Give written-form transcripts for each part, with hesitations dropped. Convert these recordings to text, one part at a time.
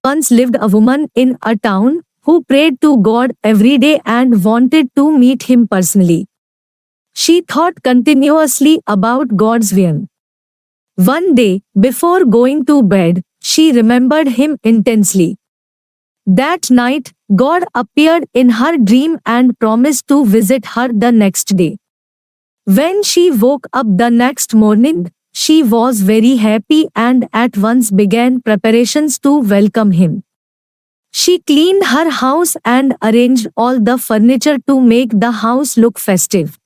once lived a woman in a town who prayed to God every day and wanted to meet him personally. She thought continuously about God's will. One day, before going to bed, she remembered him intensely. That night, God appeared in her dream and promised to visit her the next day. When she woke up the next morning, she was very happy and at once began preparations to welcome him. She cleaned her house and arranged all the furniture to make the house look festive.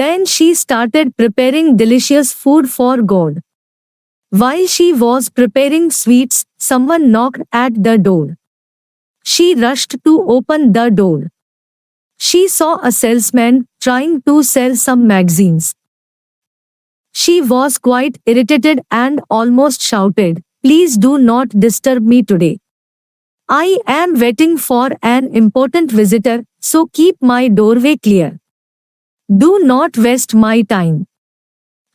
Then she started preparing delicious food for God. While she was preparing sweets, someone knocked at the door. She rushed to open the door. She saw a salesman trying to sell some magazines. She was quite irritated and almost shouted, "Please do not disturb me today. I am waiting for an important visitor, so keep my doorway clear. Do not waste my time."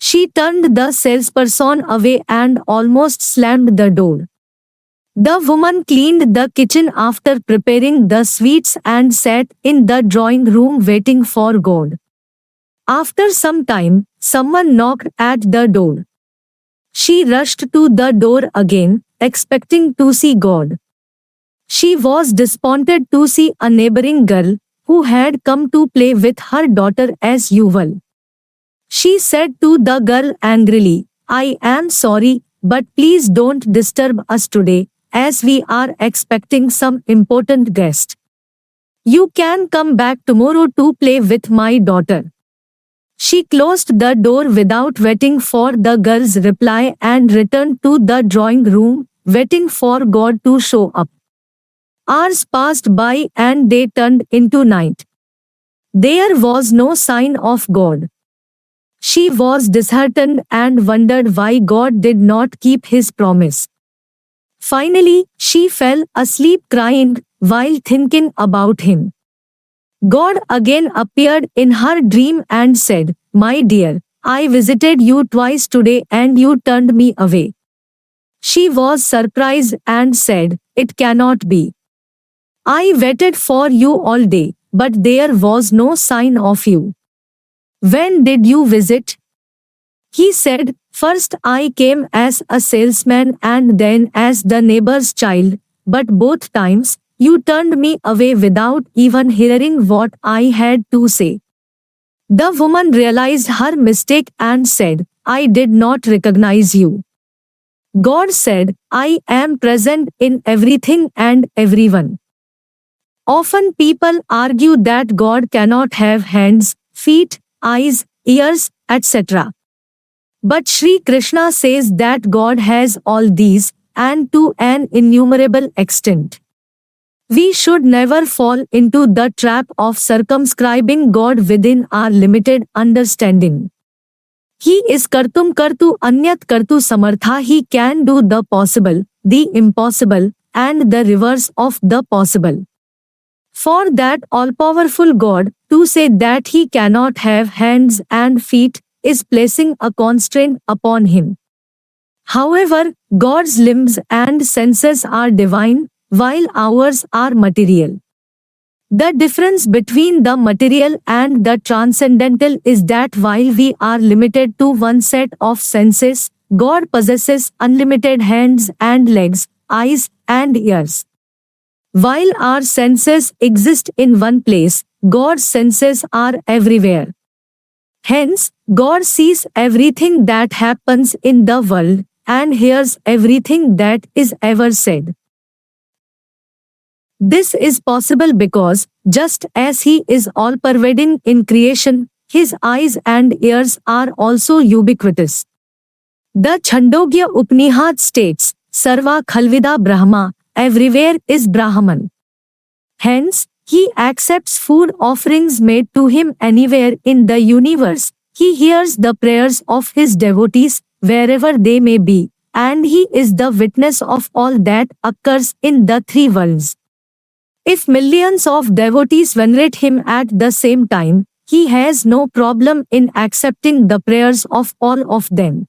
She turned the salesperson away and almost slammed the door. The woman cleaned the kitchen after preparing the sweets and sat in the drawing room waiting for God. After some time, someone knocked at the door. She rushed to the door again, expecting to see God. She was disappointed to see a neighboring girl who had come to play with her daughter as usual. She said to the girl angrily, "I am sorry, but please don't disturb us today, as we are expecting some important guest. You can come back tomorrow to play with my daughter." She closed the door without waiting for the girl's reply and returned to the drawing room, waiting for God to show up. Hours passed by and they turned into night. There was no sign of God. She was disheartened and wondered why God did not keep his promise. Finally, she fell asleep crying while thinking about him. God again appeared in her dream and said, "My dear, I visited you twice today and you turned me away." She was surprised and said, "It cannot be. I waited for you all day, but there was no sign of you. When did you visit?" He said, "First I came as a salesman and then as the neighbor's child, but both times, you turned me away without even hearing what I had to say." The woman realized her mistake and said, "I did not recognize you." God said, "I am present in everything and everyone." Often people argue that God cannot have hands, feet, eyes, ears, etc. But Sri Krishna says that God has all these, and to an innumerable extent. We should never fall into the trap of circumscribing God within our limited understanding. He is Kartum Kartu Anyat Kartu Samartha. He can do the possible, the impossible, and the reverse of the possible. For that all-powerful God, to say that he cannot have hands and feet is placing a constraint upon him. However, God's limbs and senses are divine, while ours are material. The difference between the material and the transcendental is that while we are limited to one set of senses, God possesses unlimited hands and legs, eyes and ears. While our senses exist in one place, God's senses are everywhere. Hence, God sees everything that happens in the world and hears everything that is ever said. This is possible because, just as he is all-pervading in creation, his eyes and ears are also ubiquitous. The Chandogya Upanishad states, "Sarva Khalvida Brahma," everywhere is Brahman. Hence, he accepts food offerings made to him anywhere in the universe. He hears the prayers of his devotees, wherever they may be, and he is the witness of all that occurs in the three worlds. If millions of devotees venerate him at the same time, he has no problem in accepting the prayers of all of them.